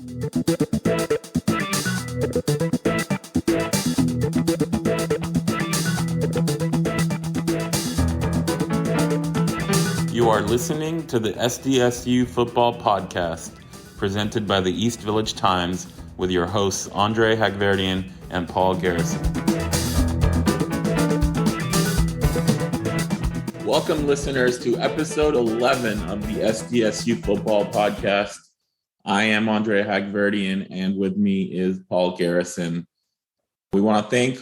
You are listening to the SDSU Football Podcast, presented by the East Village Times, with your hosts Andre Hagverdian and Paul Garrison. Welcome, listeners, to episode 11 of the SDSU Football Podcast. I am Andre Hagverdian, and with me is Paul Garrison. We want to thank,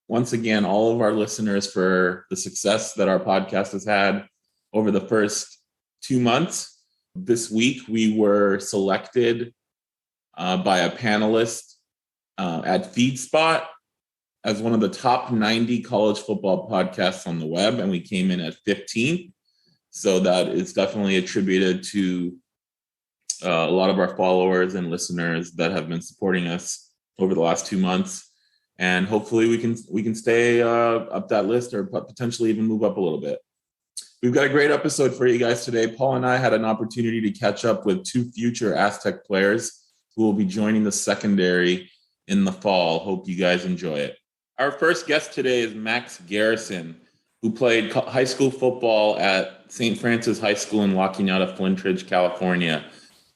once again, all of our listeners for the success that our podcast has had over the first 2 months. This week, we were selected by a panelist at FeedSpot as one of the top 90 college football podcasts on the web, and we came in at 15th. So that is definitely attributed to a lot of our followers and listeners that have been supporting us over the last 2 months. And hopefully we can stay up that list or potentially even move up a little bit. We've got a great episode for you guys today. Paul and I had an opportunity to catch up with two future Aztec players who will be joining the secondary in the fall. Hope you guys enjoy it. Our first guest today is Max Garrison, who played high school football at St. Francis High School in La Cañada, Flint Ridge, California.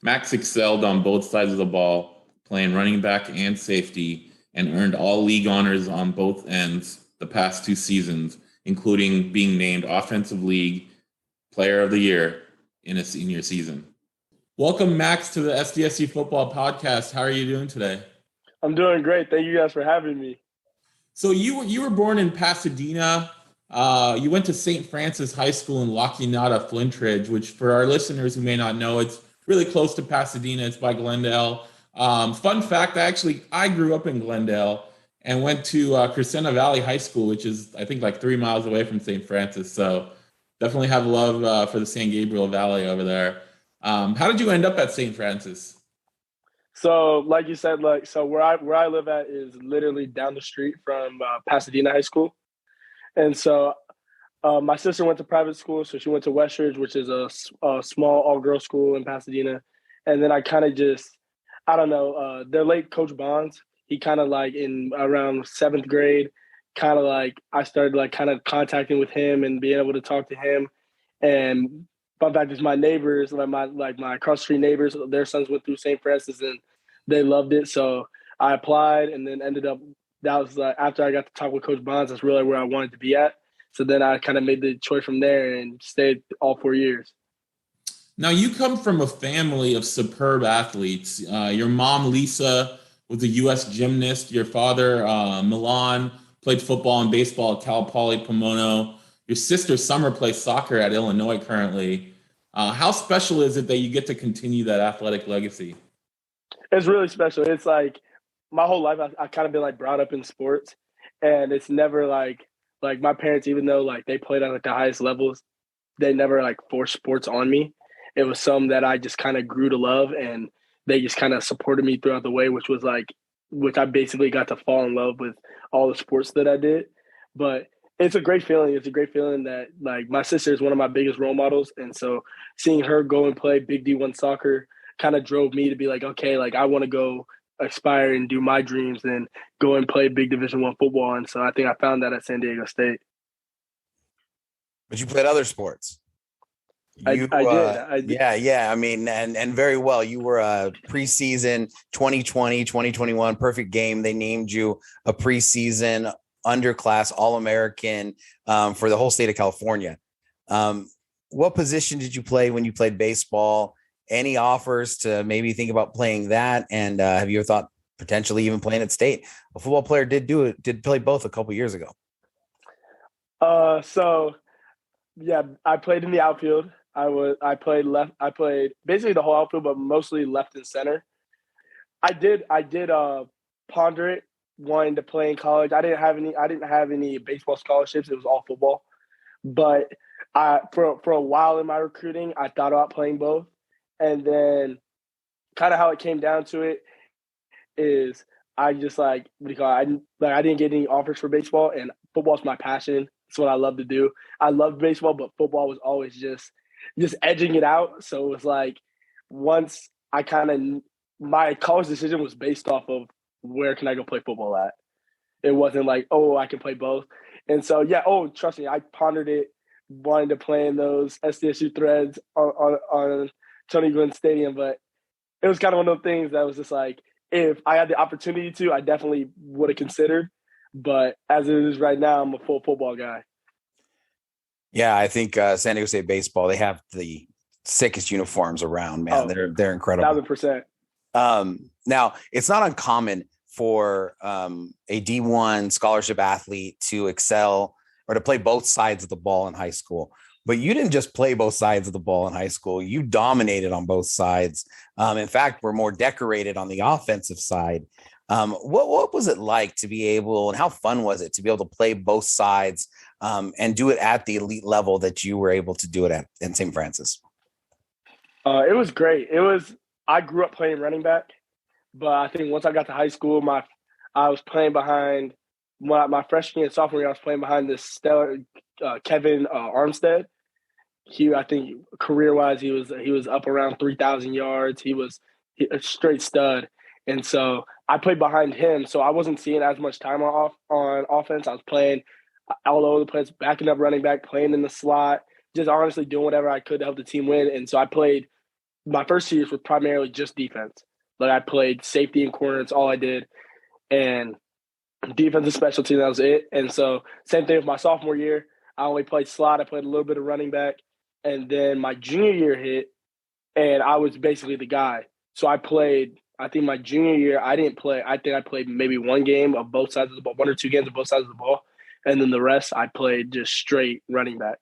Max excelled on both sides of the ball, playing running back and safety, and earned all league honors on both ends the past 2 seasons, including being named Offensive League Player of the Year in a senior season. Welcome, Max, to the SDSU Football Podcast. How are you doing today? I'm doing great. Thank you guys for having me. So you were born in Pasadena. You went to St. Francis High School in La Cañada, Flint Ridge, which for our listeners who may not know, it's really close to Pasadena. It's by Glendale. Fun fact, I grew up in Glendale and went to Crescenta Valley High School, which is, I think, like 3 miles away from St. Francis. So definitely have love for the San Gabriel Valley over there. How did you end up at St. Francis? So, like you said, where I live at is literally down the street from Pasadena High School. And so my sister went to private school, so she went to Westridge, which is a small all-girls school in Pasadena. And then I kind of their late Coach Bonds, he kind of like in around 7th grade, kind of like I started like kind of contacting with him and being able to talk to him. And fun fact is my neighbors, my cross street neighbors, their sons went through St. Francis and they loved it. So I applied and then ended up, that was after I got to talk with Coach Bonds, that's really where I wanted to be at. So then I kind of made the choice from there and stayed all 4 years. Now, you come from a family of superb athletes. Your mom, Lisa, was a U.S. gymnast. Your father, Milan, played football and baseball at Cal Poly Pomona. Your sister, Summer, plays soccer at Illinois currently. How special is it that you get to continue that athletic legacy? It's really special. It's like my whole life I've kind of been like brought up in sports, and it's never like my parents, even though like they played at like the highest levels, they never like forced sports on me. It was something that I just kind of grew to love, and they just kind of supported me throughout the way, which I basically got to fall in love with all the sports that I did. But it's a great feeling. It's a great feeling that like my sister is one of my biggest role models. And so seeing her go and play big D1 soccer kind of drove me to be like, okay, like I want to go aspire and do my dreams and go and play big Division I football. And so I think I found that at San Diego State. But you played other sports. I did. Yeah. I mean, and very well. You were a preseason 2020, 2021 perfect game. They named you a preseason underclass All-American for the whole state of California. What position did you play when you played baseball? Any offers to maybe think about playing that? And have you ever thought potentially even playing at state? A football player did play both a couple years ago. So yeah, I played in the outfield. I played left. I played basically the whole outfield, but mostly left and center. I did ponder it, wanting to play in college. I didn't have any baseball scholarships. It was all football. But for a while in my recruiting, I thought about playing both. And then kind of how it came down to it is I just I didn't get any offers for baseball, and football's my passion. It's what I love to do. I love baseball, but football was always just edging it out. So it was like once I kind of my college decision was based off of where can I go play football at. It wasn't like, oh, I can play both. And so, yeah, trust me, I pondered it, wanting to play in those SDSU threads on Tony Gwynn Stadium. But it was kind of one of those things that was just like, if I had the opportunity to, I definitely would have considered. But as it is right now, I'm a full football guy. Yeah, I think San Diego State baseball, they have the sickest uniforms around, man. They're incredible. 1,000%. Now, it's not uncommon for a D1 scholarship athlete to excel or to play both sides of the ball in high school. But you didn't just play both sides of the ball in high school. You dominated on both sides. In fact, were more decorated on the offensive side. What was it like to be able, and how fun was it to be able to play both sides and do it at the elite level that you were able to do it at in St. Francis? It was great. I grew up playing running back, but I think once I got to high school, I was playing behind my freshman and sophomore year. I was playing behind this stellar Kevin Armstead. I think career-wise, he was up around 3,000 yards. He was a straight stud, and so I played behind him. So I wasn't seeing as much time on offense. I was playing all over the place, backing up running back, playing in the slot, just honestly doing whatever I could to help the team win. And so I played. My first 2 years was primarily just defense. Like I played safety and corner. That's all I did. And defense and special team, that was it. And so same thing with my sophomore year. I only played slot. I played a little bit of running back. And then my junior year hit, and I was basically the guy. So I think my junior year, I didn't play. I think I played maybe one game of both sides of the ball, 1 or 2 games of both sides of the ball. And then the rest, I played just straight running back.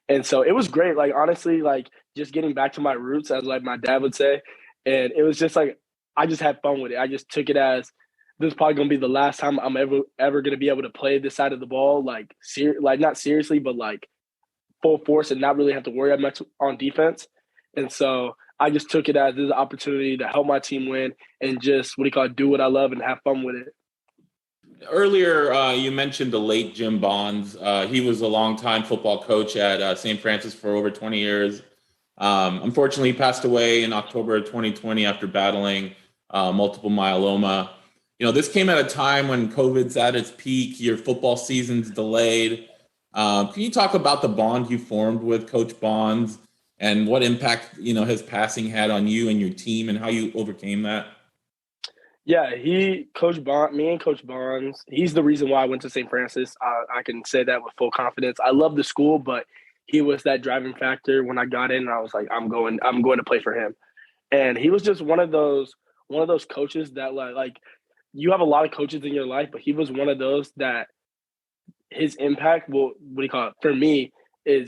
And so it was great. Like, honestly, like just getting back to my roots, as like my dad would say. And it was just like, I just had fun with it. I just took it as this is probably going to be the last time I'm ever going to be able to play this side of the ball. Like not seriously, but like full force and not really have to worry much on defense. And so I just took it as this opportunity to help my team win and just, do what I love and have fun with it. Earlier, you mentioned the late Jim Bonds. He was a longtime football coach at St. Francis for over 20 years. Unfortunately, he passed away in October of 2020 after battling multiple myeloma. This came at a time when COVID's at its peak. Your football season's delayed. Can you talk about the bond you formed with Coach Bonds and what impact, his passing had on you and your team and how you overcame that? Yeah, me and Coach Bonds, he's the reason why I went to St. Francis. I can say that with full confidence. I love the school, but he was that driving factor when I got in, and I was like, I'm going to play for him. And he was just one of those coaches that like you have a lot of coaches in your life, but he was one of those that his impact will for me will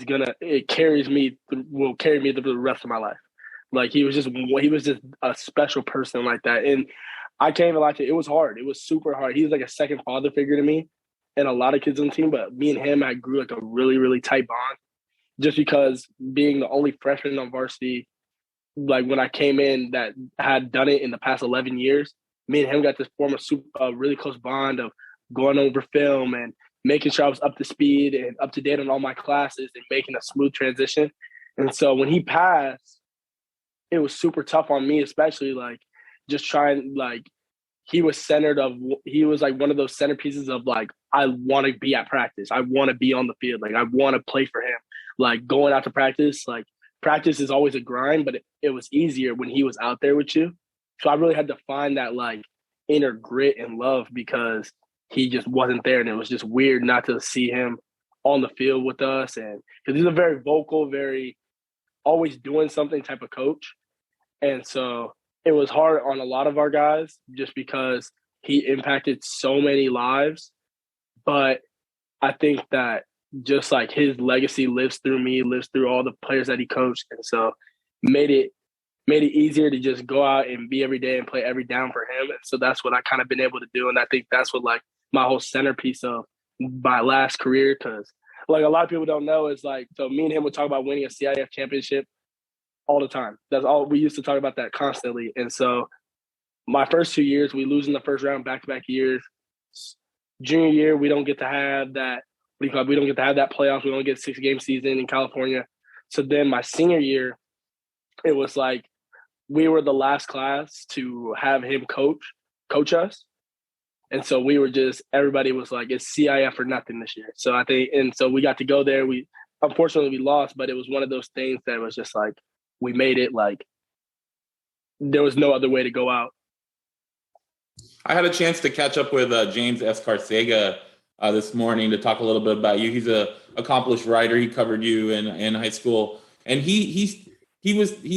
carry me through the rest of my life. Like he was just a special person like that. And I can't even lie to you, it was hard. It was super hard. He was like a second father figure to me and a lot of kids on the team, but me and him, I grew like a really, really tight bond just because being the only freshman on varsity, like when I came in that had done it in the past 11 years, me and him got to form a really close bond of going over film and making sure I was up to speed and up to date on all my classes and making a smooth transition. And so when he passed, it was super tough on me, especially like just trying, like he was like one of those centerpieces of like, I want to be at practice. I want to be on the field. Like I want to play for him. Like going out to practice, like practice is always a grind, but it was easier when he was out there with you. So I really had to find that like inner grit and love because he just wasn't there. And it was just weird not to see him on the field with us. And because he's a very vocal, very always doing something type of coach. And so it was hard on a lot of our guys just because he impacted so many lives. But I think that just like his legacy lives through me, lives through all the players that he coached. And so made it easier to just go out and be every day and play every down for him. And so that's what I kind of been able to do. And I think that's what like my whole centerpiece of my last career, because like a lot of people don't know is like, so me and him would talk about winning a CIF championship all the time. That's all we used to talk about that constantly. And so my first 2 years, we lose in the first round back-to-back years. Junior year, we don't get to have that. We don't get to have that playoffs. We only get a 6-game season in California. So then my senior year, it was like we were the last class to have him coach us. And so we were everybody was like, it's CIF or nothing this year. So and so we got to go there. Unfortunately we lost, but it was one of those things that was just like, we made it, like there was no other way to go out. I had a chance to catch up with James Escarcega this morning to talk a little bit about you. He's a accomplished writer. He covered you in high school, and he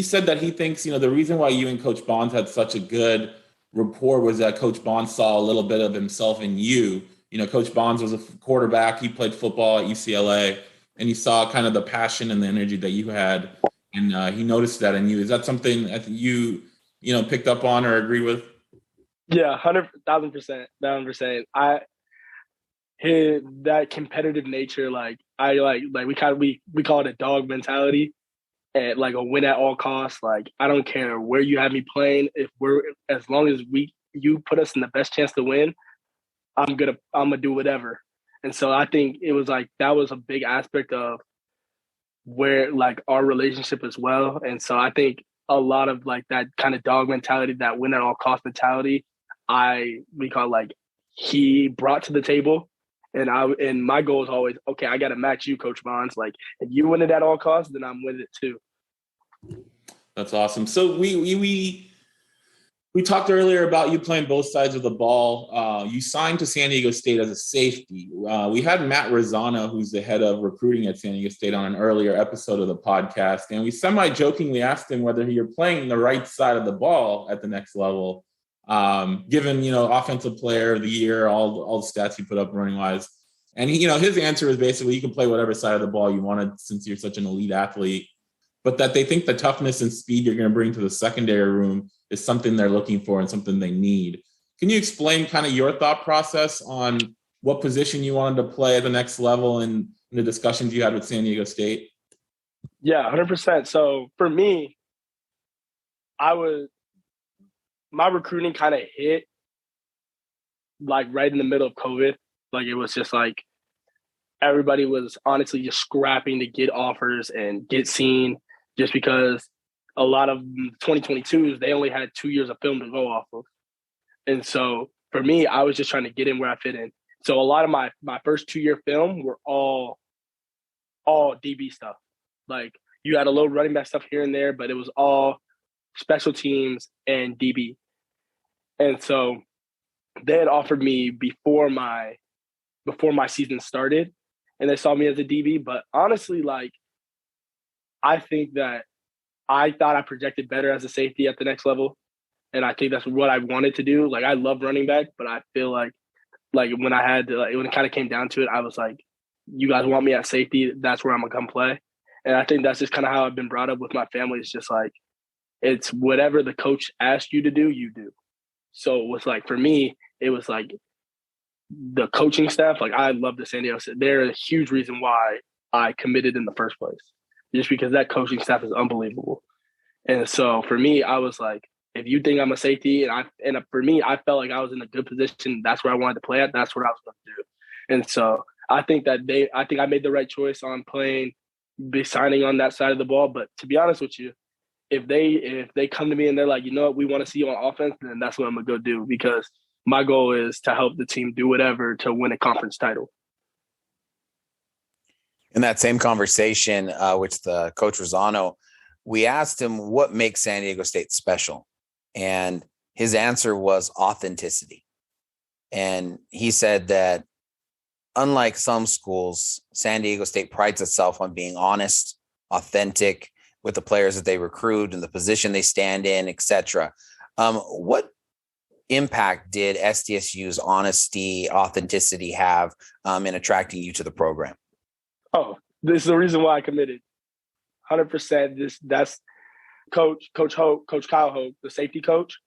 said that he thinks, the reason why you and Coach Bonds had such a good rapport was that Coach Bonds saw a little bit of himself in you. Coach Bonds was a quarterback. He played football at UCLA, and he saw kind of the passion and the energy that you had, and he noticed that in you. Is that something that you picked up on or agree with? Yeah, 100,000%. That competitive nature, we call it a dog mentality, and like a win at all costs. Like, I don't care where you have me playing. As long as you put us in the best chance to win, I'm gonna do whatever. And so I think it was like that was a big aspect of where like our relationship as well. And so I think a lot of like that kind of dog mentality, that win at all cost mentality, he brought to the table. And my goal is always, okay, I got to match you, Coach Bonds. Like, if you win it at all costs, then I'm with it too. That's awesome. So we talked earlier about you playing both sides of the ball. You signed to San Diego State as a safety. We had Matt Rosano, who's the head of recruiting at San Diego State, on an earlier episode of the podcast. And we semi-jokingly asked him whether you're playing the right side of the ball at the next level. Given, offensive player of the year, all the stats he put up running wise. And his answer is basically you can play whatever side of the ball you wanted since you're such an elite athlete, but that they think the toughness and speed you're going to bring to the secondary room is something they're looking for and something they need. Can you explain kind of your thought process on what position you wanted to play at the next level and the discussions you had with San Diego State? Yeah, 100%. So for me, my recruiting kind of hit like right in the middle of COVID. Like, it was just like everybody was honestly just scrapping to get offers and get seen, just because a lot of 2022s, they only had 2 years of film to go off of. And so for me, I was just trying to get in where I fit in. So a lot of my first 2-year film were all DB stuff. Like, you had a little running back stuff here and there, but it was all special teams and DB. And so they had offered me before my season started, and they saw me as a DB. But honestly, like, I think that I thought I projected better as a safety at the next level. And I think that's what I wanted to do. Like, I love running back, but I feel like when I had to, when it kind of came down to it, I was like, you guys want me at safety, that's where I'm gonna come play. And I think that's just kind of how I've been brought up with my family. It's just like, it's whatever the coach asked you to do, you do. So it was like, for me, it was like the coaching staff. Like, I love the San Diego State. They're a huge reason why I committed in the first place, just because that coaching staff is unbelievable. And so for me, I was like, if you think I'm a safety, and for me, I felt like I was in a good position. That's where I wanted to play at. That's what I was going to do. And so I think I made the right choice on signing on that side of the ball. But to be honest with you, if they come to me and they're like, you know what, we want to see you on offense, then that's what I'm going to go do, because my goal is to help the team do whatever to win a conference title. In that same conversation with the Coach Rosano, we asked him what makes San Diego State special. And his answer was authenticity. And he said that unlike some schools, San Diego State prides itself on being honest, authentic with the players that they recruit and the position they stand in, etc. What impact did SDSU's honesty, authenticity have in attracting you to the program? Oh, this is the reason why I committed. 100%. That's Coach Kyle Hogue, the safety coach.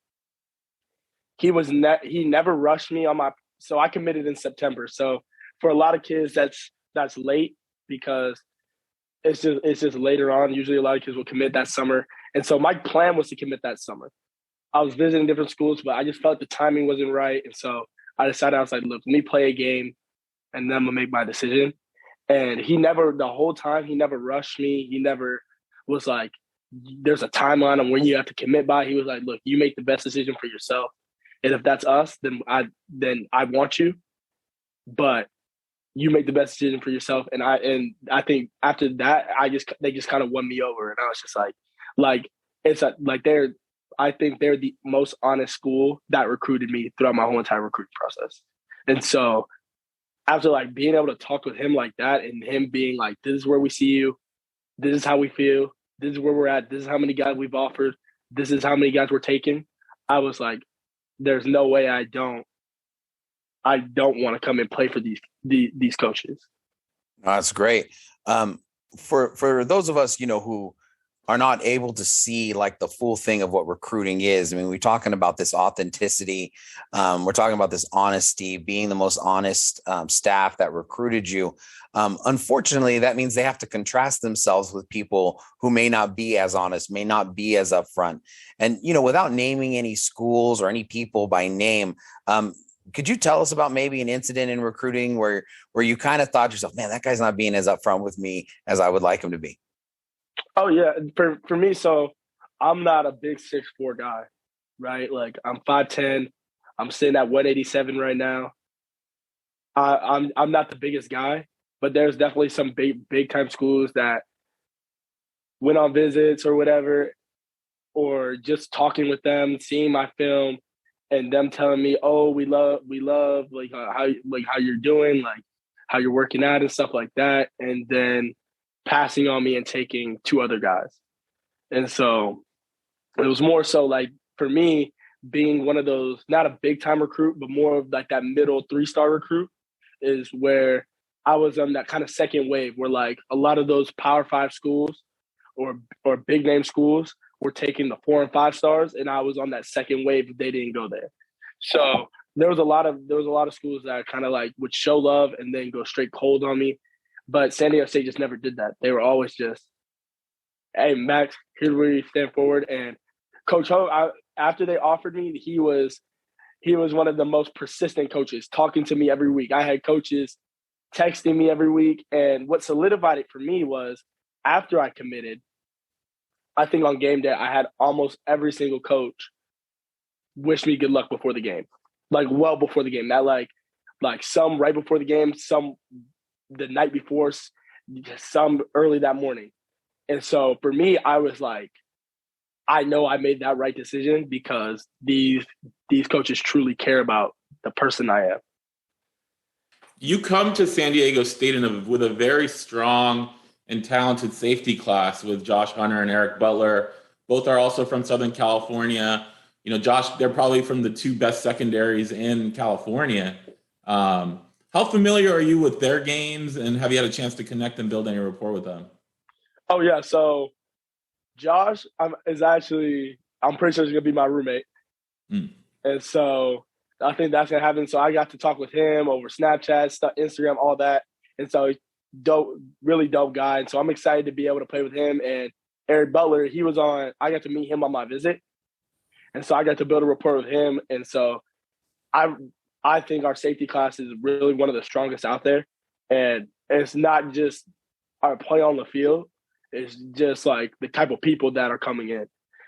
He never rushed me on so I committed in September. So for a lot of kids, that's late, because it's just later on. Usually a lot of kids will commit that summer. And so my plan was to commit that summer. I was visiting different schools, but I just felt the timing wasn't right. And so I decided, I was like, look, let me play a game and then I'm going to make my decision. And the whole time, he never rushed me. He never was like, there's a timeline on when you have to commit by. He was like, look, you make the best decision for yourself. And if that's us, then I want you. But you make the best decision for yourself. And I think after that, they just kind of won me over. And I was just I think they're the most honest school that recruited me throughout my whole entire recruiting process. And so after like being able to talk with him like that and him being like, this is where we see you, this is how we feel, this is where we're at, this is how many guys we've offered, this is how many guys we're taking, I was like, there's no way I don't want to come and play for these coaches. That's great. For those of us, who are not able to see like the full thing of what recruiting is. I mean, we're talking about this authenticity. We're talking about this honesty, being the most honest staff that recruited you. Unfortunately, that means they have to contrast themselves with people who may not be as honest, may not be as upfront. And, without naming any schools or any people by name, could you tell us about maybe an incident in recruiting where you kind of thought to yourself, man, that guy's not being as upfront with me as I would like him to be? Oh yeah, for me, so I'm not a big 6'4" guy, right? Like I'm 5'10", I'm sitting at 187 right now. I'm not the biggest guy, but there's definitely some big time schools that went on visits or whatever, or just talking with them, seeing my film, and them telling me, "Oh, we love like how you're doing, like how you're working out and stuff like that," and then passing on me and taking two other guys. And so it was more so like for me being one of those, not a big time recruit, but more of like that middle 3-star recruit is where I was on that kind of second wave where like a lot of those Power 5 schools or big name schools were taking the 4 and 5 stars. And I was on that second wave. They didn't go there. So there was a lot of schools that kind of like would show love and then go straight cold on me. But San Diego State just never did that. They were always just, hey, Max, here's where you stand forward. And Coach Ho, after they offered me, he was one of the most persistent coaches, talking to me every week. I had coaches texting me every week. And what solidified it for me was after I committed, I think on game day, I had almost every single coach wish me good luck before the game, like well before the game. Not like some right before the game, some the night before, some early that morning. And so for me, I was like, I know I made that right decision because these coaches truly care about the person I am. You come to San Diego State with a very strong and talented safety class with Josh Hunter and Eric Butler. Both are also from Southern California. Josh, they're probably from the two best secondaries in California. How familiar are you with their games, and have you had a chance to connect and build any rapport with them? Oh, yeah. So Josh I'm pretty sure he's going to be my roommate. And so I think that's going to happen. So I got to talk with him over Snapchat, Instagram, all that. And so really dope guy. And so I'm excited to be able to play with him. And Eric Butler, I got to meet him on my visit. And so I got to build a rapport with him. And so I think our safety class is really one of the strongest out there. And it's not just our play on the field. It's just like the type of people that are coming in.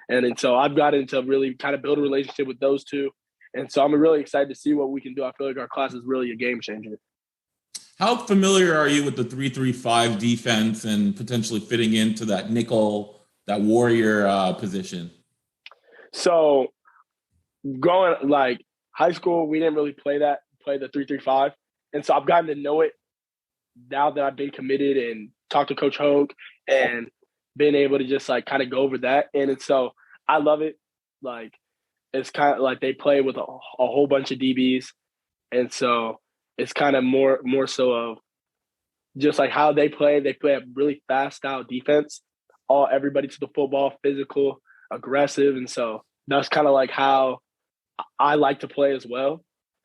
And so I've gotten to really kind of build a relationship with those two. And so I'm really excited to see what we can do. I feel like our class is really a game changer. How familiar are you with the 3-3-5 defense and potentially fitting into that nickel, that warrior position? So growing like high school, we didn't really play the 3-3-5. And so I've gotten to know it now that I've been committed and talked to Coach Hogue and been able to just like kind of go over that. And so I love it. Like it's kind of like they play with a whole bunch of DBs. And so it's kind of more so of just like how they play. They play a really fast style defense, everybody to the football, physical, aggressive. And so that's kind of like how I like to play as well.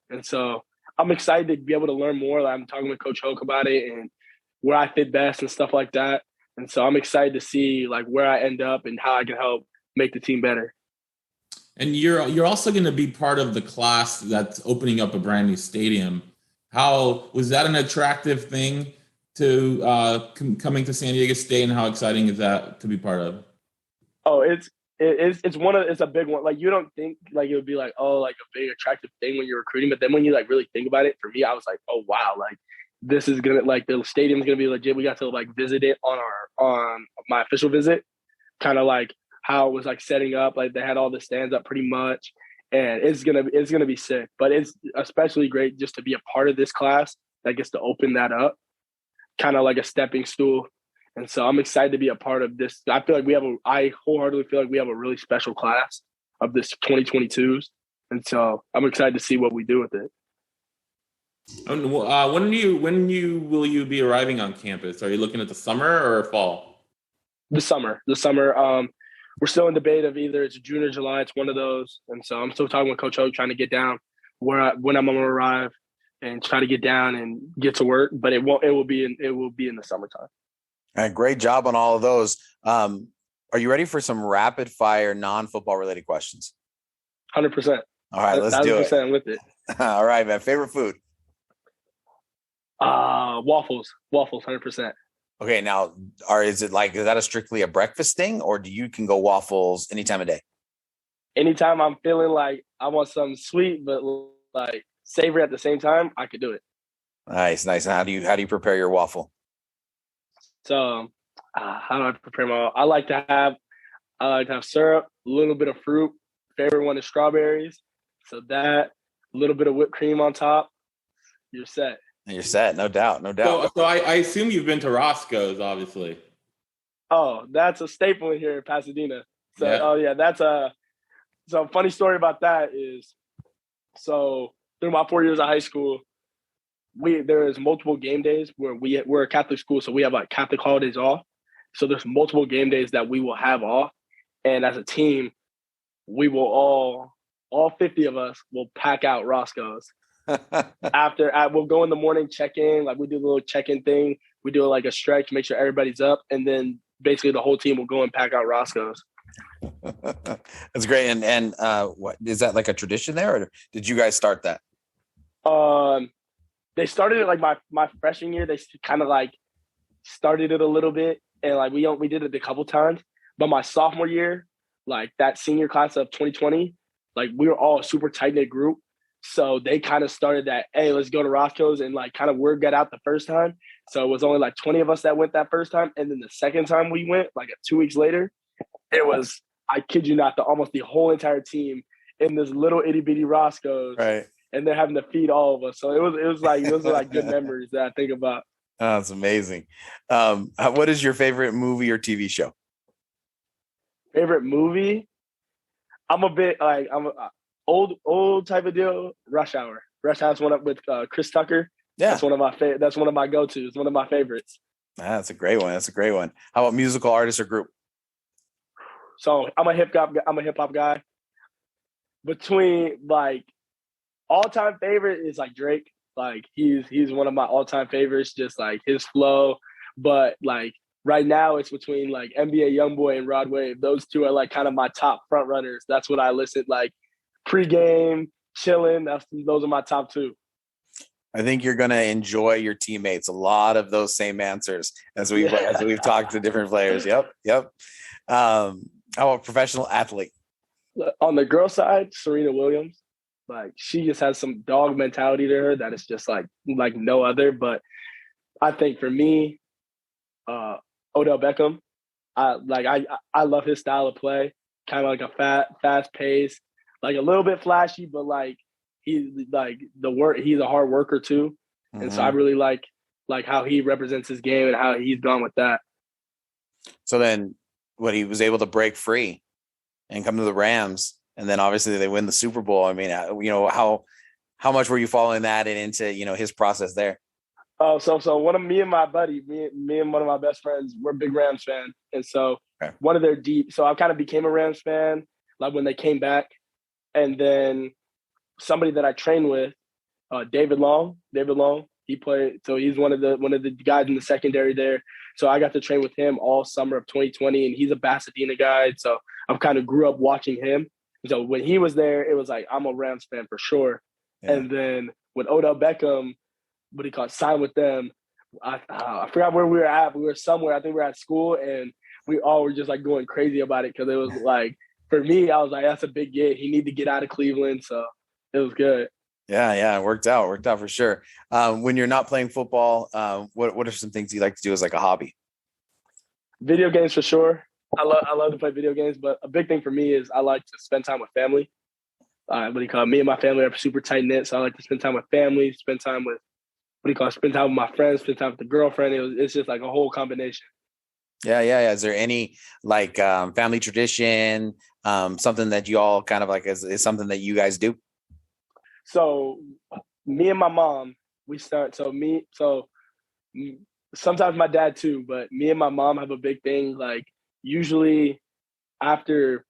And so I'm excited to be able to learn more. I'm talking with Coach Hoke about it and where I fit best and stuff like that. And so I'm excited to see like where I end up and how I can help make the team better. And you're also going to be part of the class that's opening up a brand new stadium. How was that an attractive thing to coming to San Diego State, and how exciting is that to be part of? Oh, it's a big one. Like you don't think like it would be like, oh, like a big attractive thing when you're recruiting, but then when you like really think about it, for me, I was like, oh wow, like this is gonna like the stadium's gonna be legit. We got to like visit it on my official visit, kind of like how it was like setting up. Like they had all the stands up pretty much, and it's gonna be sick. But it's especially great just to be a part of this class that gets to open that up, kind of like a stepping stool. And so I'm excited to be a part of this. I wholeheartedly feel like we have a really special class of this 2022s. And so I'm excited to see what we do with it. Will you be arriving on campus? Are you looking at the summer or fall? The summer. We're still in debate of either it's June or July. It's one of those. And so I'm still talking with Coach Hogue, trying to get down when I'm going to arrive and try to get down and get to work. But it will be in the summertime. All right, great job on all of those. Are you ready for some rapid fire non-football related questions? 100%. All right, let's do it. With it. All right, man. Favorite food? Waffles, 100%. Okay, now is that a strictly a breakfast thing, or you can go waffles any time of day? Anytime I'm feeling like I want something sweet but like savory at the same time, I could do it. Nice. And how do you prepare your waffle? So, how do I prepare my? I like to have syrup, a little bit of fruit. Favorite one is strawberries. So that, a little bit of whipped cream on top. You're set. You're set, no doubt. So I assume you've been to Roscoe's, obviously. Oh, that's a staple here in Pasadena. So, yeah. So funny story about that is, so through my 4 years of high school, there is multiple game days where we're a Catholic school, so we have like Catholic holidays off. So there's multiple game days that we will have off, and as a team, we will all 50 of us will pack out Roscoe's. We'll go in the morning, check in, like we do a little check-in thing. We do like a stretch, make sure everybody's up, and then basically the whole team will go and pack out Roscoe's. That's great. And what is that, like a tradition there, or did you guys start that? They started it like my freshman year. They kind of like started it a little bit, and like we did it a couple times. But my sophomore year, like that senior class of 2020, like we were all a super tight knit group. So they kind of started that, hey, let's go to Roscoe's, and like kind of word got out the first time. So it was only like 20 of us that went that first time, and then the second time we went, like 2 weeks later, it was, I kid you not, almost the whole entire team in this little itty bitty Roscoe's. Right. And they're having to feed all of us. So it was like good memories that I think about. Oh, that's amazing. What is your favorite movie or TV show? Favorite movie? I'm a bit like old type of deal. Rush Hour. Rush Hour's one up with Chris Tucker. Yeah, that's one of my go-tos. One of my favorites. That's a great one. How about musical artist or group? So I'm a hip hop guy. Between like all-time favorite is like Drake. Like he's one of my all-time favorites, just like his flow. But like right now it's between like NBA Youngboy and Rod Wave. Those two are like kind of my top front runners. That's what I listen like pregame, chilling. Those are my top two. I think you're gonna enjoy your teammates. A lot of those same answers as we've talked to different players. Yep. How about professional athlete? On the girl side, Serena Williams. Like she just has some dog mentality to her that is just like no other. But I think for me, Odell Beckham, I love his style of play. Kind of like a fast pace, like a little bit flashy, but like he's like he's a hard worker too. Mm-hmm. And so I really like how he represents his game and how he's gone with that. So then when he was able to break free and come to the Rams, and then obviously they win the Super Bowl. I mean, how much were you following that and into, his process there? So one of me and my buddy, me and one of my best friends, we're big Rams fan. And so one of their so I kind of became a Rams fan, like when they came back. And then somebody that I trained with, David Long, he played. So he's one of the guys in the secondary there. So I got to train with him all summer of 2020, and he's a Pasadena guy. So I kind of grew up watching him. So when he was there, it was like, I'm a Rams fan for sure. Yeah. And then when Odell Beckham, signed with them, I forgot where we were at. We were somewhere. I think we were at school, and we all were just like going crazy about it because it was like, for me, I was like, that's a big get. He need to get out of Cleveland, so it was good. Yeah, it worked out for sure. When you're not playing football, what are some things you like to do as like a hobby? Video games for sure. I love to play video games, but a big thing for me is I like to spend time with family. Me and my family are super tight knit, so I like to spend time with family, spend time with my friends, spend time with the girlfriend. It's just like a whole combination. Yeah. Is there any like family tradition, something that you all kind of like is something that you guys do? So me and my mom, sometimes my dad too, but me and my mom have a big thing. Like usually after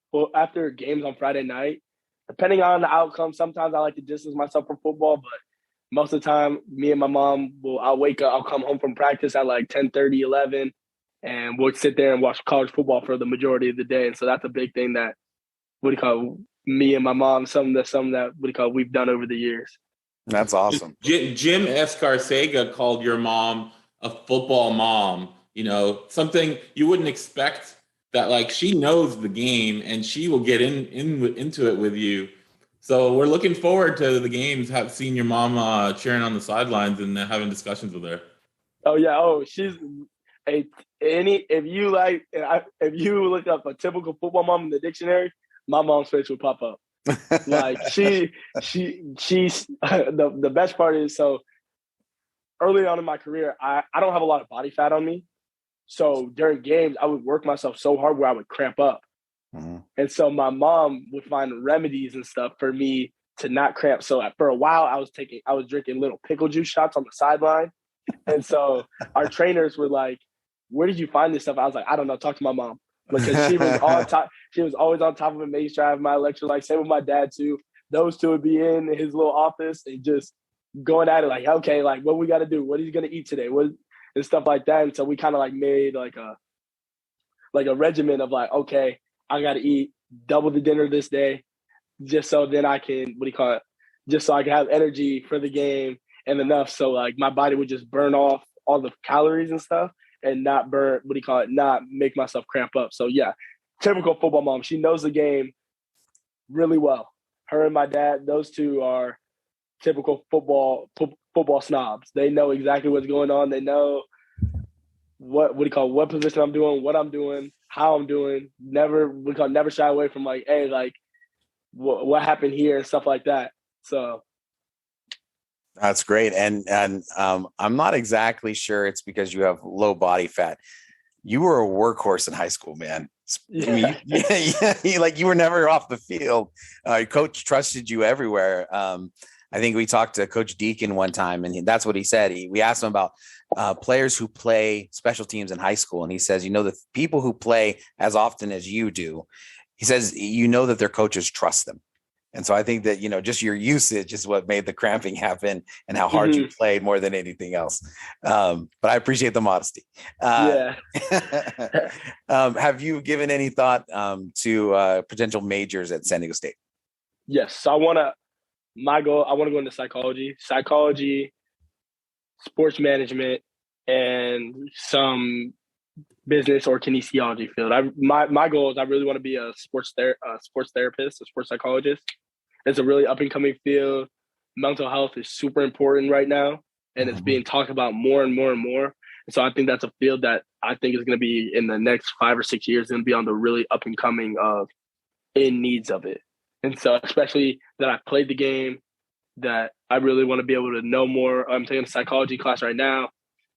games on Friday night, depending on the outcome, sometimes I like to distance myself from football, but most of the time, me and my mom I'll wake up, I'll come home from practice at like 10:30, 11, and we'll sit there and watch college football for the majority of the day. And so that's a big thing that me and my mom, something that we've done over the years. That's awesome. Jim Escarcega called your mom a football mom. You know, something you wouldn't expect, that like she knows the game and she will get into it with you. So we're looking forward to the games, seeing your mom cheering on the sidelines and having discussions with her. Oh yeah. Oh, she's if you look up a typical football mom in the dictionary, my mom's face will pop up. Like she's the best part is, so early on in my career, I don't have a lot of body fat on me. So during games, I would work myself so hard where I would cramp up. Mm-hmm. And so my mom would find remedies and stuff for me to not cramp. So for a while, I was drinking little pickle juice shots on the sideline. And so our trainers were like, "Where did you find this stuff?" I was like, "I don't know. Talk to my mom." Because she was on top. She was always on top of it, making sure I have my electrolytes. Same with my dad too. Those two would be in his little office and just going at it like, okay, like what we got to do? What are you going to eat today? And stuff like that. And so we kind of like made like a regimen of like, okay, I got to eat double the dinner this day, just so then I can, just so I can have energy for the game and enough. So like my body would just burn off all the calories and stuff and not not make myself cramp up. So yeah, typical football mom. She knows the game really well. Her and my dad, those two are typical football snobs. They know exactly what's going on. They know what position I'm doing, what I'm doing, how I'm doing. Never shy away from like, hey, like what happened here and stuff like that. So that's great. And I'm not exactly sure it's because you have low body fat. You were a workhorse in high school, man. Yeah. Like you were never off the field. Your coach trusted you everywhere. I think we talked to Coach Deacon one time, and that's what he said. We asked him about players who play special teams in high school, and he says, the people who play as often as you do, he says, that their coaches trust them. And so I think that, just your usage is what made the cramping happen and how hard you played more than anything else. But I appreciate the modesty. Yeah. Have you given any thought to potential majors at San Diego State? Yes. So I want to go into psychology, sports management, and some business or kinesiology field. My goal is I really want to be a sports therapist, a sports psychologist. It's a really up and coming field. Mental health is super important right now, and it's being talked about more and more and more. And so I think that's a field that I think is going to be in the next 5 or 6 years going to be on the really up and coming in needs of it. And so especially that I played the game, that I really want to be able to know more. I'm taking a psychology class right now,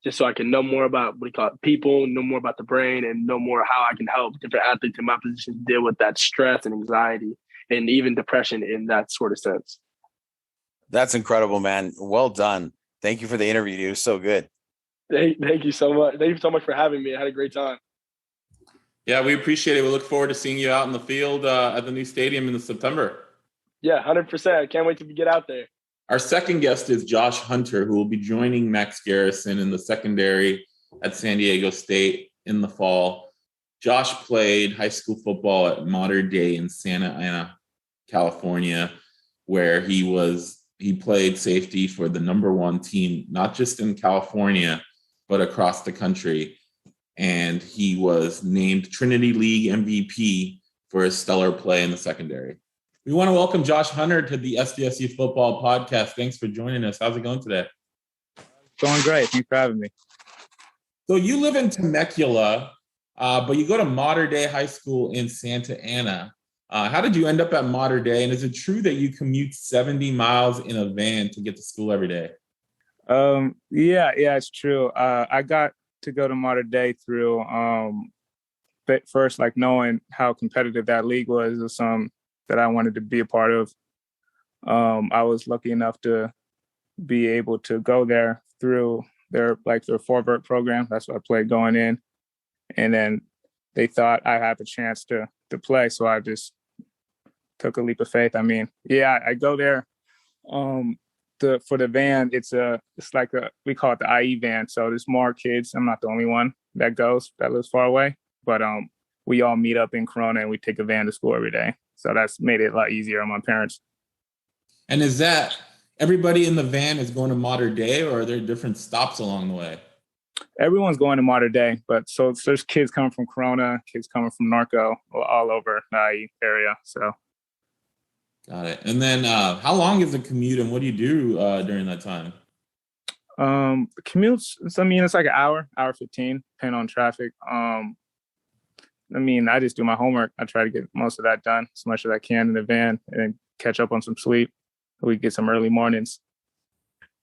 just so I can know more about people, know more about the brain, and know more how I can help different athletes in my position deal with that stress and anxiety and even depression in that sort of sense. That's incredible, man. Well done. Thank you for the interview, dude. It was so good. Thank you so much. Thank you so much for having me. I had a great time. Yeah, we appreciate it. We look forward to seeing you out in the field at the new stadium in September. Yeah, 100%. I can't wait to get out there. Our second guest is Josh Hunter, who will be joining Max Garrison in the secondary at San Diego State in the fall. Josh played high school football at Modern Day in Santa Ana, California, where he played safety for the number one team, not just in California, but across the country. and he was named Trinity League MVP for his stellar play in the secondary. We want to welcome Josh Hunter to the SDSU Football Podcast. Thanks for joining us. How's it going today? Going great. Thanks for having me. So you live in Temecula, but you go to Mater Dei High School in Santa Ana. How did you end up at Mater Dei? And is it true that you commute 70 miles in a van to get to school every day? Yeah, it's true. I got to go to Mater Dei through first, like knowing how competitive that league was something that I wanted to be a part of. I was lucky enough to be able to go there through their forvert program. That's what I played going in. And then they thought I had a chance to play. So I just took a leap of faith. I mean, yeah, I go there. For the van, it's like we call it the IE van. So there's more kids. I'm not the only one that lives far away, but we all meet up in Corona and we take a van to school every day. So that's made it a lot easier on my parents. And is that everybody in the van is going to Mater Dei, or are there different stops along the way? Everyone's going to Mater Dei, but so there's kids coming from Corona, kids coming from Narco, all over the IE area. So. Got it. And then how long is the commute and what do you do during that time? Commutes, it's like an hour 15, depending on traffic. I just do my homework. I try to get most of that done as much as I can in the van and then catch up on some sleep. We get some early mornings.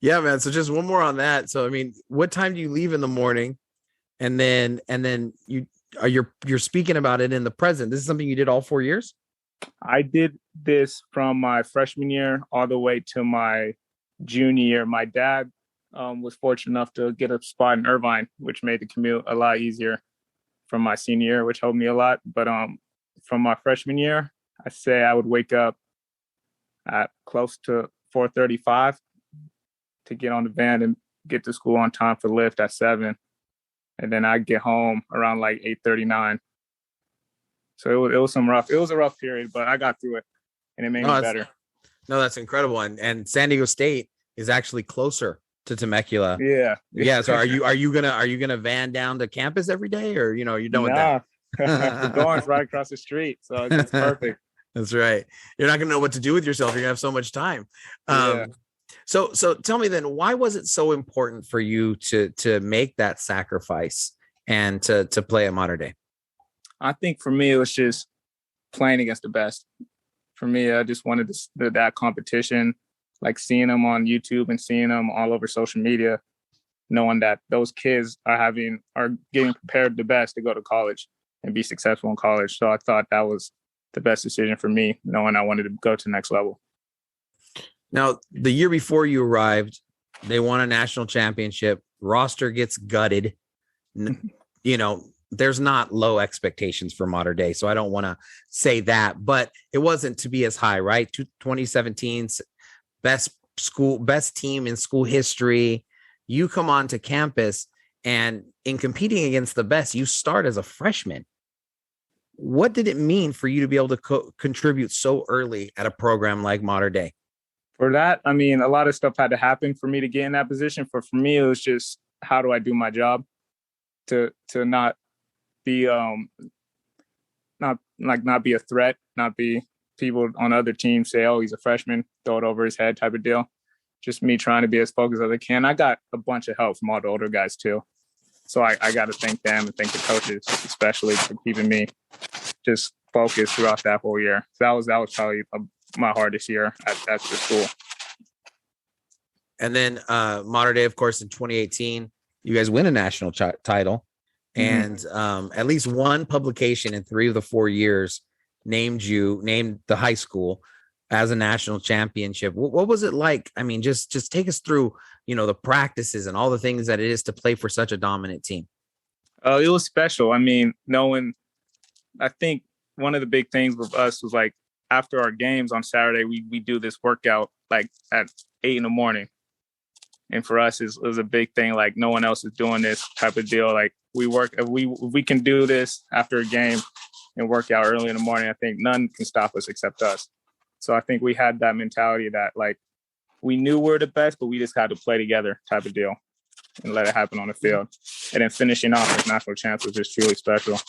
Yeah, man. So just one more on that. So, what time do you leave in the morning? And then you're speaking about it in the present. This is something you did all 4 years? I did this from my freshman year all the way to my junior year. My dad was fortunate enough to get a spot in Irvine, which made the commute a lot easier from my senior year, which helped me a lot. But from my freshman year, I say I would wake up at close to 4:35 to get on the van and get to school on time for lift at 7. And then I'd get home around like 8:39. So it was a rough period, but I got through it and it made me better. No, that's incredible. And San Diego State is actually closer to Temecula. Yeah. Yeah. So are you gonna van down to campus every day, or you're done with that? We're going right across the street. So it's perfect. That's right. You're not gonna know what to do with yourself. You're gonna have so much time. Yeah. So tell me then, why was it so important for you to make that sacrifice and to play at Mater Dei? I think for me, it was just playing against the best. For me, I just wanted that competition, like seeing them on YouTube and seeing them all over social media, knowing that those kids are getting prepared the best to go to college and be successful in college. So I thought that was the best decision for me, knowing I wanted to go to the next level. Now, the year before you arrived, they won a national championship. Roster gets gutted. There's not low expectations for Mater Dei, so I don't want to say that, but it wasn't to be as high, right? 2017's best team in school history. You come onto campus, and in competing against the best, you start as a freshman. What did it mean for you to be able to contribute so early at a program like Mater Dei? For that, a lot of stuff had to happen for me to get in that position. For me, it was just, how do I do my job to not be not be a threat, not be people on other teams say, oh, he's a freshman, throw it over his head type of deal. Just me trying to be as focused as I can. I got a bunch of help from all the older guys too. So I got to thank them and thank the coaches, especially for keeping me just focused throughout that whole year. So that was probably my hardest year at the school. And then Mater Dei, of course, in 2018, you guys win a national title. And at least one publication in 3 of the 4 years named the high school as a national championship. What was it like? Just take us through, the practices and all the things that it is to play for such a dominant team. It was special. I think one of the big things with us was like, after our games on Saturday, we do this workout like at 8 a.m. And for us, it was a big thing. Like, no one else is doing this type of deal. Like, if we can do this after a game and work out early in the morning, I think none can stop us except us. So I think we had that mentality that, like, we knew we're the best, but we just had to play together type of deal. and let it happen on the field. And then finishing off with national champs was just truly special.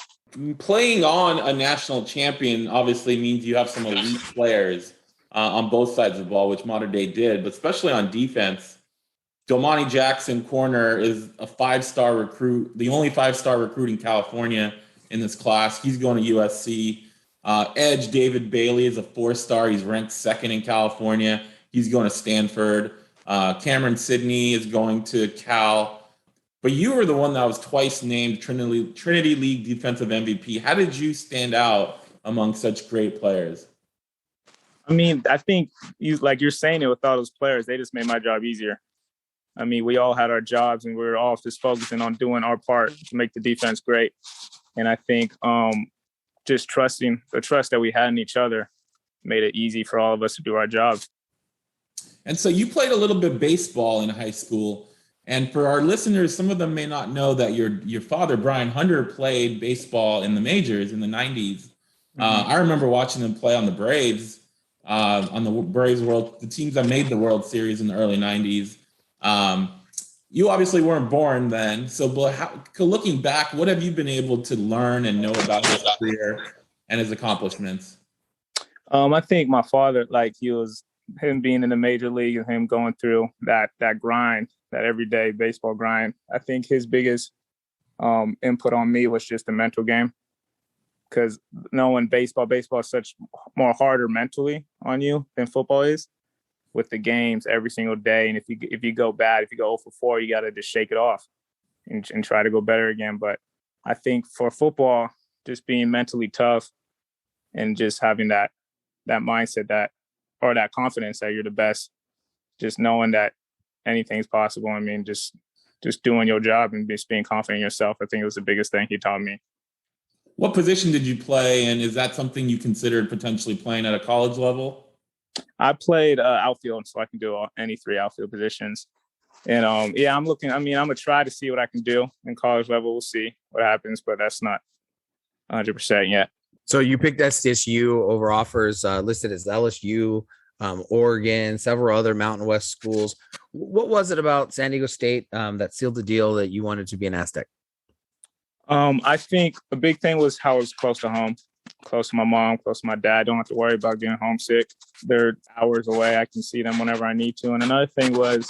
Playing on a national champion obviously means you have some elite players on both sides of the ball, which Mater Dei did, but especially on defense. Domani Jackson, corner, is a 5-star recruit, the only 5-star recruit in California in this class. He's going to USC. Edge David Bailey is a 4-star. He's ranked second in California. He's going to Stanford. Cameron Sidney is going to Cal. But you were the one that was twice named Trinity League Defensive MVP. How did you stand out among such great players? I mean, I think you're saying it with all those players, they just made my job easier. I mean, we all had our jobs and we were all just focusing on doing our part to make the defense great. And I think just the trust that we had in each other made it easy for all of us to do our jobs. And so you played a little bit of baseball in high school. And for our listeners, some of them may not know that your father, Brian Hunter, played baseball in the majors in the 90s. I remember watching him play on the Braves, on the Braves the teams that made the World Series in the early 90s. You obviously weren't born then. So looking back, what have you been able to learn and know about his career and his accomplishments? I think my father, him being in the major league and him going through that grind, that everyday baseball grind. I think his biggest input on me was just the mental game, because knowing baseball is such more harder mentally on you than football is, with the games every single day. And if you go bad, if you go 0 for 4, you got to just shake it off and try to go better again. But I think for football, just being mentally tough and just having that mindset that confidence that you're the best, just knowing that anything's possible. I mean, just doing your job and just being confident in yourself. I think it was the biggest thing he taught me. What position did you play? And is that something you considered potentially playing at a college level? I played outfield, so I can do any 3 outfield positions. And I'm going to try to see what I can do in college level. We'll see what happens, but that's not 100% yet. So you picked SDSU over offers listed as LSU, Oregon, several other Mountain West schools. What was it about San Diego State that sealed the deal that you wanted to be an Aztec? I think a big thing was how it was close to home, close to my mom, close to my dad. Don't have to worry about getting homesick. They're hours away. I can see them whenever I need to. And another thing was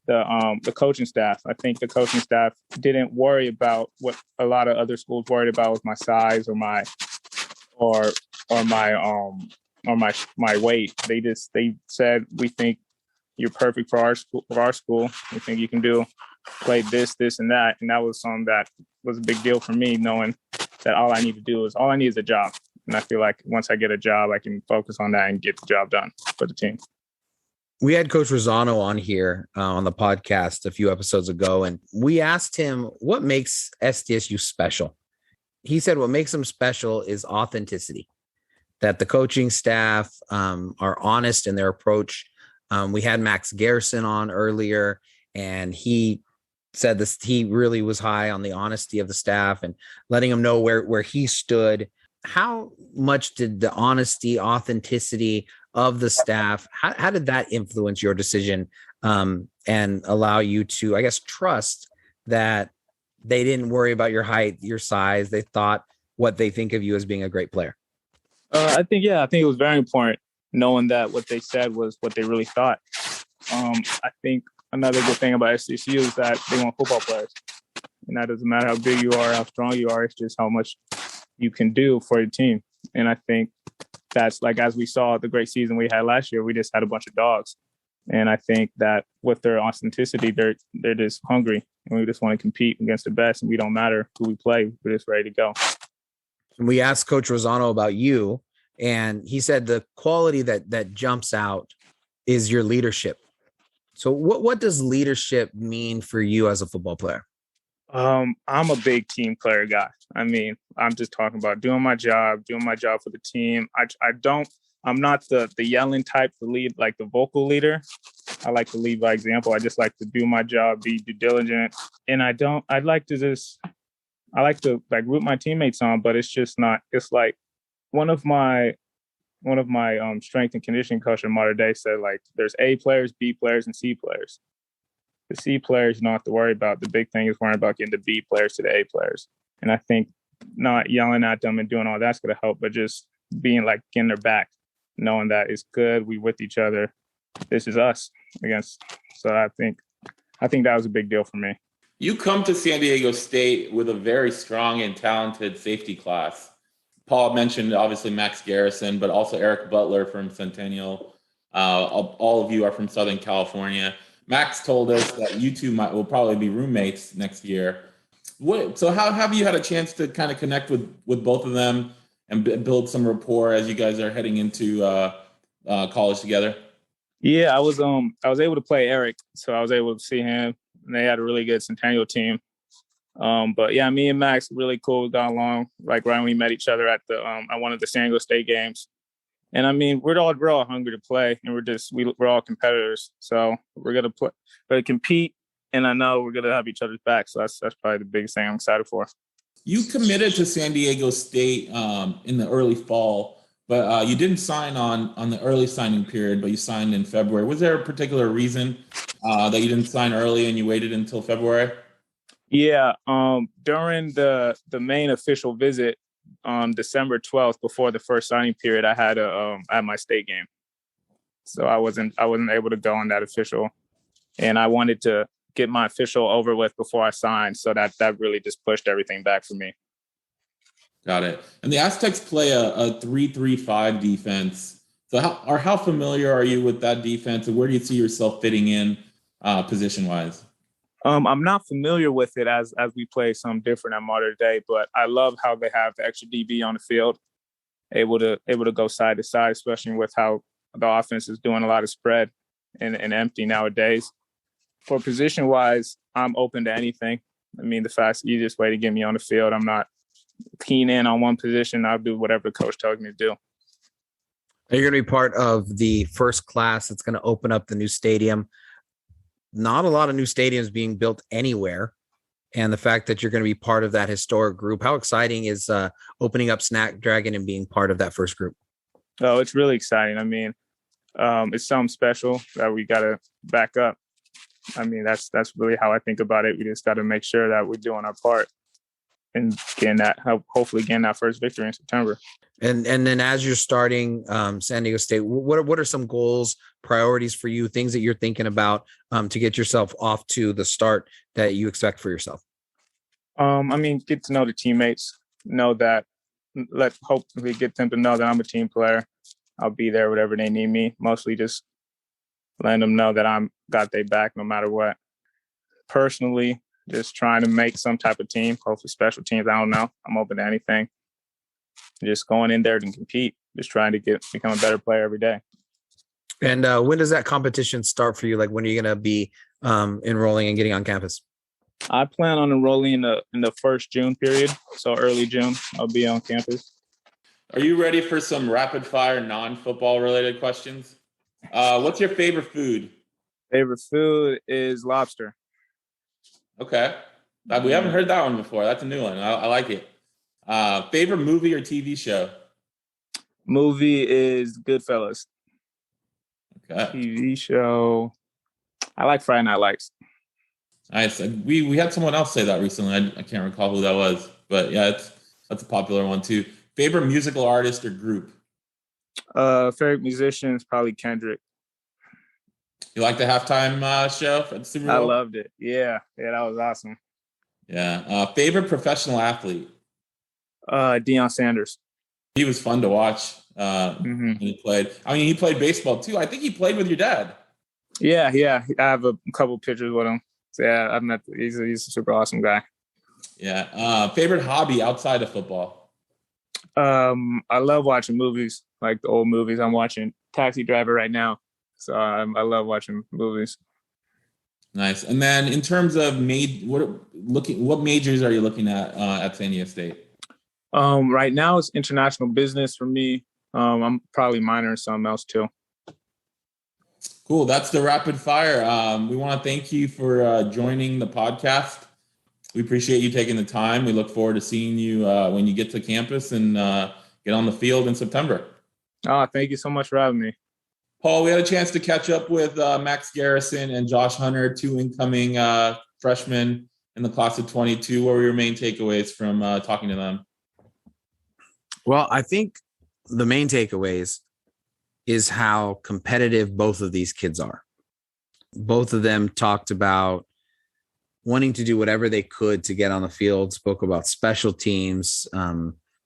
the coaching staff. I think the coaching staff didn't worry about what a lot of other schools worried about with my size or my weight. They said, we think you're perfect for our school. We think you can play this, and that. And that was something that was a big deal for me, knowing that all I need is a job. And I feel like once I get a job, I can focus on that and get the job done for the team. We had Coach Rosano on here on the podcast a few episodes ago, and we asked him what makes SDSU special. He said what makes them special is authenticity, that the coaching staff are honest in their approach. We had Max Garrison on earlier, and he said this, he really was high on the honesty of the staff and letting them know where he stood. How much did the honesty, authenticity of the staff, how did that influence your decision and allow you to, I guess, trust that they didn't worry about your height, your size? They thought what they think of you as being a great player. I think it was very important knowing that what they said was what they really thought. I think another good thing about SDSU is that they want football players. And that doesn't matter how big you are, how strong you are. It's just how much you can do for your team. And I think that's as we saw the great season we had last year, we just had a bunch of dogs. And I think that with their authenticity, they're just hungry. And we just want to compete against the best. And we don't matter who we play. We're just ready to go. We asked Coach Rosano about you, and he said the quality that jumps out is your leadership. So what does leadership mean for you as a football player? I'm a big team player guy. I mean, I'm just talking about doing my job for the team. I'm not the yelling type to lead, like the vocal leader. I like to lead by example. I just like to do my job, be diligent. And I like to root my teammates on, but it's just not, it's like one of my strength and conditioning coach in Mater Dei said, there's A players, B players, and C players. the C players you don't have to worry about. The big thing is worrying about getting the B players to the A players. And I think not yelling at them and doing all that's going to help, but just being like getting their back, knowing that it's good. We with each other. This is us against. So I think that was a big deal for me. You come to San Diego State with a very strong and talented safety class. Paul mentioned obviously Max Garrison, but also Eric Butler from Centennial. All of you are from Southern California. Max told us that you two will probably be roommates next year. So how have you had a chance to kind of connect with both of them and build some rapport as you guys are heading into college together? Yeah, I was able to play Eric, so I was able to see him, and they had a really good Centennial team. But yeah, me and Max really cool. We got along like right when we met each other at one of the San Diego State games. And I mean, we're all hungry to play, and we're all competitors. So we're gonna compete, and I know we're gonna have each other's back. So that's probably the biggest thing I'm excited for. You committed to San Diego State in the early fall, but you didn't sign on the early signing period, but you signed in February. Was there a particular reason that you didn't sign early and you waited until February? Yeah, during the main official visit on December 12th, before the first signing period, I had my state game, so I wasn't able to go on that official, and I wanted to get my official over with before I signed, so that really just pushed everything back for me. Got it. And the Aztecs play a 3-3-5 defense. So how familiar are you with that defense, and where do you see yourself fitting in position wise? I'm not familiar with it as we play some different at modern day, but I love how they have the extra DB on the field, able to go side to side, especially with how the offense is doing a lot of spread and empty nowadays. For position wise, I'm open to anything. I mean, the easiest way to get me on the field. I'm not keen in on one position. I'll do whatever the coach tells me to do. You're going to be part of the first class that's going to open up the new stadium. Not a lot of new stadiums being built anywhere. And the fact that you're going to be part of that historic group, how exciting is opening up Snapdragon and being part of that first group? Oh, it's really exciting. I mean, it's something special that we got to back up. I mean, that's really how I think about it. We just got to make sure that we're doing our part and hopefully getting that first victory in September. And then as you're starting San Diego State, what are some goals, priorities for you, things that you're thinking about to get yourself off to the start that you expect for yourself? I mean, get to know the teammates, hopefully get them to know that I'm a team player. I'll be there whatever they need me. Mostly just letting them know that I'm got their back no matter what. Personally, just trying to make some type of team, hopefully special teams. I don't know. I'm open to anything. Just going in there to compete, just trying to become a better player every day. And when does that competition start for you? Like, when are you going to be enrolling and getting on campus? I plan on enrolling in the first June period. So early June, I'll be on campus. Are you ready for some rapid fire non-football related questions? What's your favorite food? Favorite food is lobster. Okay. We haven't heard that one before. That's a new one. I like it. Favorite movie or TV show? Movie is Goodfellas. Okay. TV show, I like Friday Night Lights. Nice. We had someone else say that recently. I can't recall who that was, but yeah, that's a popular one too. Favorite musical artist or group? Favorite musician is probably Kendrick. You like the halftime show at the Super Bowl? I loved it. Yeah, that was awesome. Yeah. Favorite professional athlete? Deion Sanders. He was fun to watch when he played. I mean, he played baseball too. I think he played with your dad. Yeah. I have a couple pictures with him. So yeah, he's a super awesome guy. Yeah. Favorite hobby outside of football? I love watching movies, like the old movies. I'm watching Taxi Driver right now. So I love watching movies. Nice. And then in terms of what majors are you looking at San Diego State? Right now it's international business for me. I'm probably minoring something else too. Cool. That's the rapid fire. We want to thank you for joining the podcast. We appreciate you taking the time. We look forward to seeing you when you get to campus and get on the field in September. Oh, thank you so much for having me. Paul, we had a chance to catch up with Max Garrison and Josh Hunter, two incoming freshmen in the class of 22. What were your main takeaways from talking to them? Well, I think the main takeaways is how competitive both of these kids are. Both of them talked about wanting to do whatever they could to get on the field, spoke about special teams.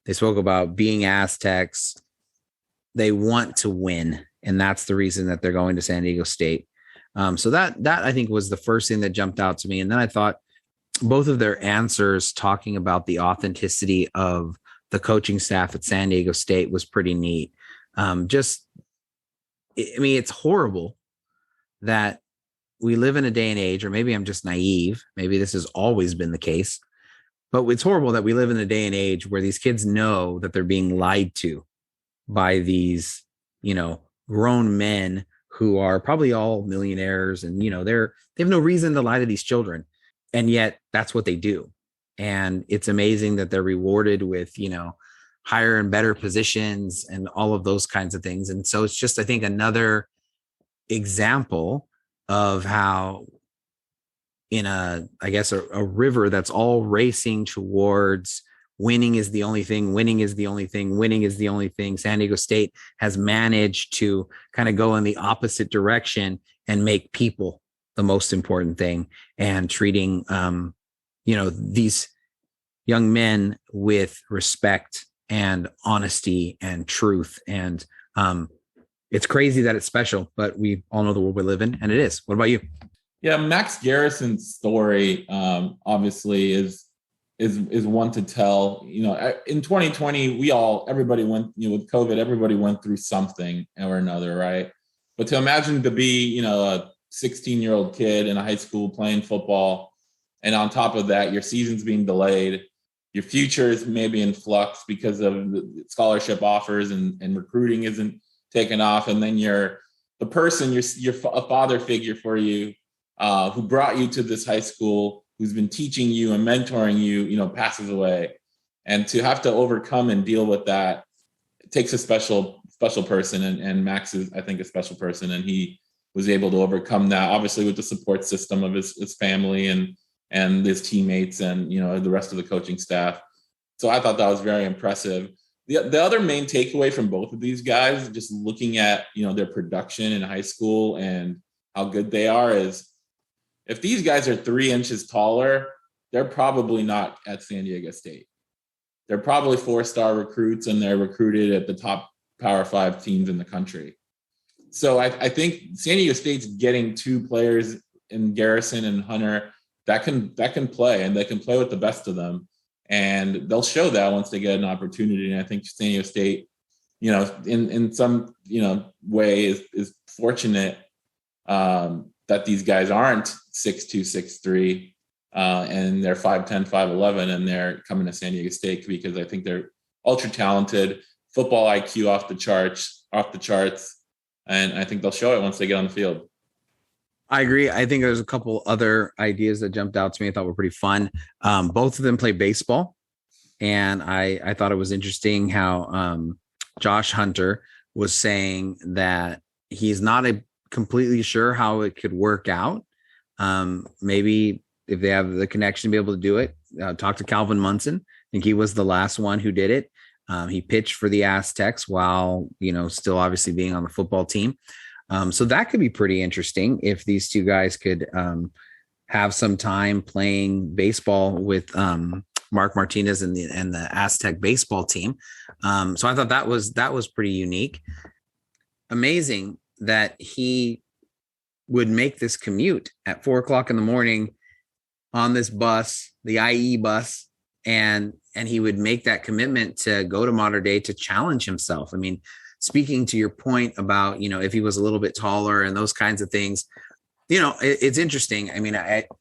They spoke about being Aztecs. They want to win, and that's the reason that they're going to San Diego State. So that I think was the first thing that jumped out to me. And then I thought both of their answers talking about the authenticity of the coaching staff at San Diego State was pretty neat. It's horrible that we live in a day and age, or maybe I'm just naive. Maybe this has always been the case, but it's horrible that we live in a day and age where these kids know that they're being lied to by these, grown men who are probably all millionaires, and, they have no reason to lie to these children. And yet that's what they do. And it's amazing that they're rewarded with, higher and better positions and all of those kinds of things. And so it's just, I think, another example of how in a river that's all racing towards winning is the only thing, San Diego State has managed to kind of go in the opposite direction and make people the most important thing, and treating, these young men with respect and honesty and truth. And it's crazy that it's special, but we all know the world we live in, and it is. What about you? Yeah, Max Garrison's story obviously is one to tell. In 2020, everybody went, with COVID, everybody went through something or another, right? But to imagine to be, a 16-year-old kid in a high school playing football, and on top of that, your season's being delayed, your future is maybe in flux because of the scholarship offers and recruiting isn't taken off, and then you're a father figure for you who brought you to this high school, who's been teaching you and mentoring you, passes away. And to have to overcome and deal with that, it takes a special person. And Max is, I think, a special person. And he was able to overcome that, obviously, with the support system of his family and his teammates and, the rest of the coaching staff. So I thought that was very impressive. The other main takeaway from both of these guys, just looking at, their production in high school and how good they are, is if these guys are 3 inches taller, they're probably not at San Diego State. They're probably 4-star recruits, and they're recruited at the top Power 5 teams in the country. So I think San Diego State's getting 2 players in Garrison and Hunter that can play, and they can play with the best of them. And they'll show that once they get an opportunity. And I think San Diego State, in some, way is fortunate that these guys aren't 6'2", 6'3", and they're 5'10", 5'11", and they're coming to San Diego State, because I think they're ultra talented, football IQ off the charts, and I think they'll show it once they get on the field. I agree. I think there's a couple other ideas that jumped out to me I thought were pretty fun. Both of them play baseball, and I thought it was interesting how Josh Hunter was saying that he's not completely sure how it could work out. Maybe if they have the connection to be able to do it, talk to Calvin Munson. I think he was the last one who did it. He pitched for the Aztecs while, still obviously being on the football team. So that could be pretty interesting if these two guys could have some time playing baseball with Mark Martinez and the Aztec baseball team. So I thought that was pretty unique. Amazing that he would make this commute at 4:00 in the morning on this bus, the IE bus, and he would make that commitment to go to Mater Dei to challenge himself. I mean, speaking to your point about, if he was a little bit taller and those kinds of things, it's interesting. I mean,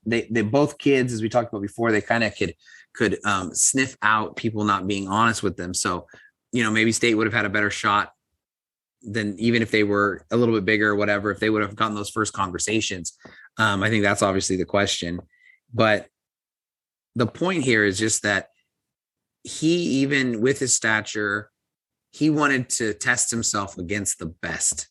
they both kids, as we talked about before, they kind of could sniff out people not being honest with them. So, maybe State would have had a better shot than, even if they were a little bit bigger or whatever, if they would have gotten those first conversations. I think that's obviously the question. But the point here is just that he, even with his stature, he wanted to test himself against the best.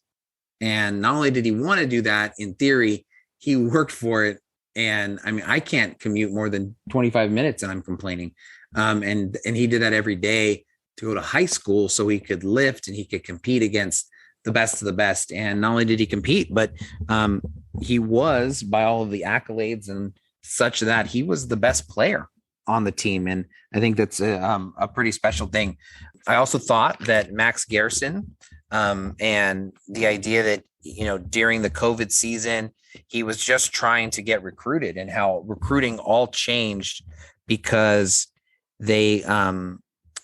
And not only did he want to do that in theory, he worked for it. And I mean, I can't commute more than 25 minutes and I'm complaining. And he did that every day to go to high school so he could lift and he could compete against the best of the best. And not only did he compete, but he was, by all of the accolades and such, that he was the best player on the team. And I think that's a pretty special thing. I also thought that Max Garrison and the idea that, during the COVID season, he was just trying to get recruited, and how recruiting all changed because they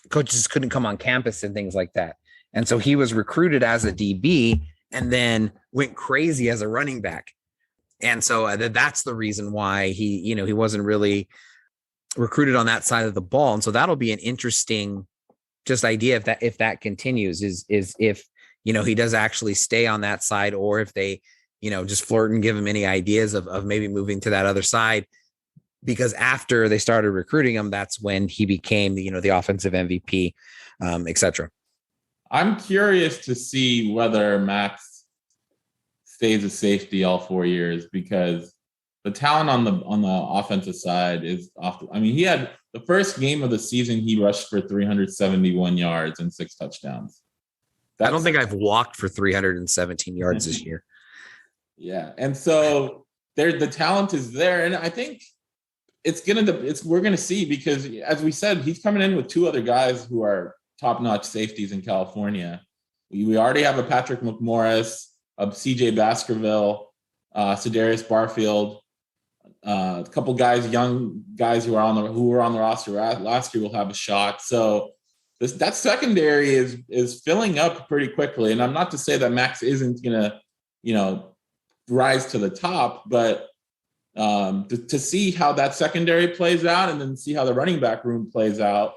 coaches couldn't come on campus and things like that. And so he was recruited as a DB and then went crazy as a running back. And so that's the reason why he wasn't really recruited on that side of the ball. And so that'll be an interesting just idea if that continues, is if, he does actually stay on that side, or if they, just flirt and give him any ideas of maybe moving to that other side. Because after they started recruiting him, that's when he became the offensive MVP, et cetera. I'm curious to see whether Max stays a safety all 4 years, because the talent on the offensive side is off. I mean, he had the first game of the season, he rushed for 371 yards and 6 touchdowns. I don't think I've walked for 317 yards this year. Yeah. And so the talent is there. And I think we're going to see, because as we said, he's coming in with 2 other guys who are top-notch safeties in California. We already have a Patrick McMorris, a CJ Baskerville, Cedarius Barfield, a couple guys, young guys who were on the roster last year will have a shot. So that secondary is filling up pretty quickly. And I'm not to say that Max isn't going to, rise to the top, but to see how that secondary plays out, and then see how the running back room plays out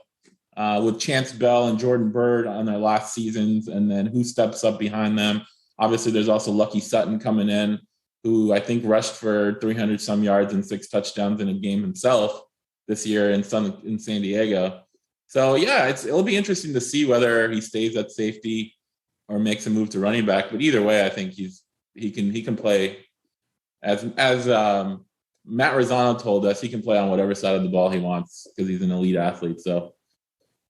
with Chance Bell and Jordan Byrd on their last seasons, and then who steps up behind them. Obviously, there's also Lucky Sutton coming in, who I think rushed for 300 some yards and 6 touchdowns in a game himself this year in San Diego. So yeah, it'll be interesting to see whether he stays at safety or makes a move to running back. But either way, I think he can play as Matt Rosano told us, he can play on whatever side of the ball he wants because he's an elite athlete. So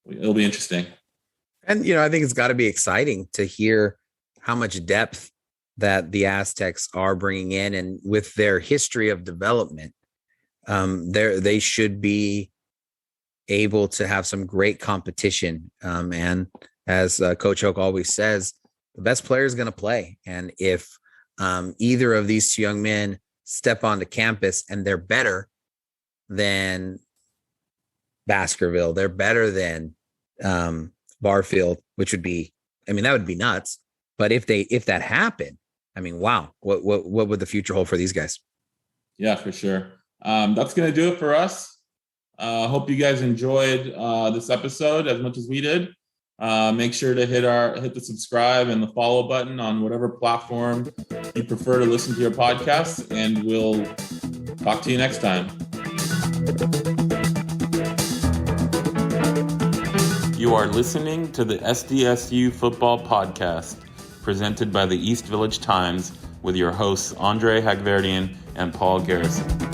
it'll be interesting. And, I think it's got to be exciting to hear how much depth that the Aztecs are bringing in, and with their history of development, they should be able to have some great competition. And as Coach Hoke always says, the best player is going to play. And if either of these 2 young men step onto campus and they're better than Baskerville, they're better than Barfield, which would be, that would be nuts. But if that happened, wow, what would the future hold for these guys? Yeah, for sure. That's going to do it for us. Hope you guys enjoyed this episode as much as we did. Make sure to hit the subscribe and the follow button on whatever platform you prefer to listen to your podcast, and we'll talk to you next time. You are listening to the SDSU Football Podcast, presented by the East Village Times, with your hosts Andre Hagverdian and Paul Garrison.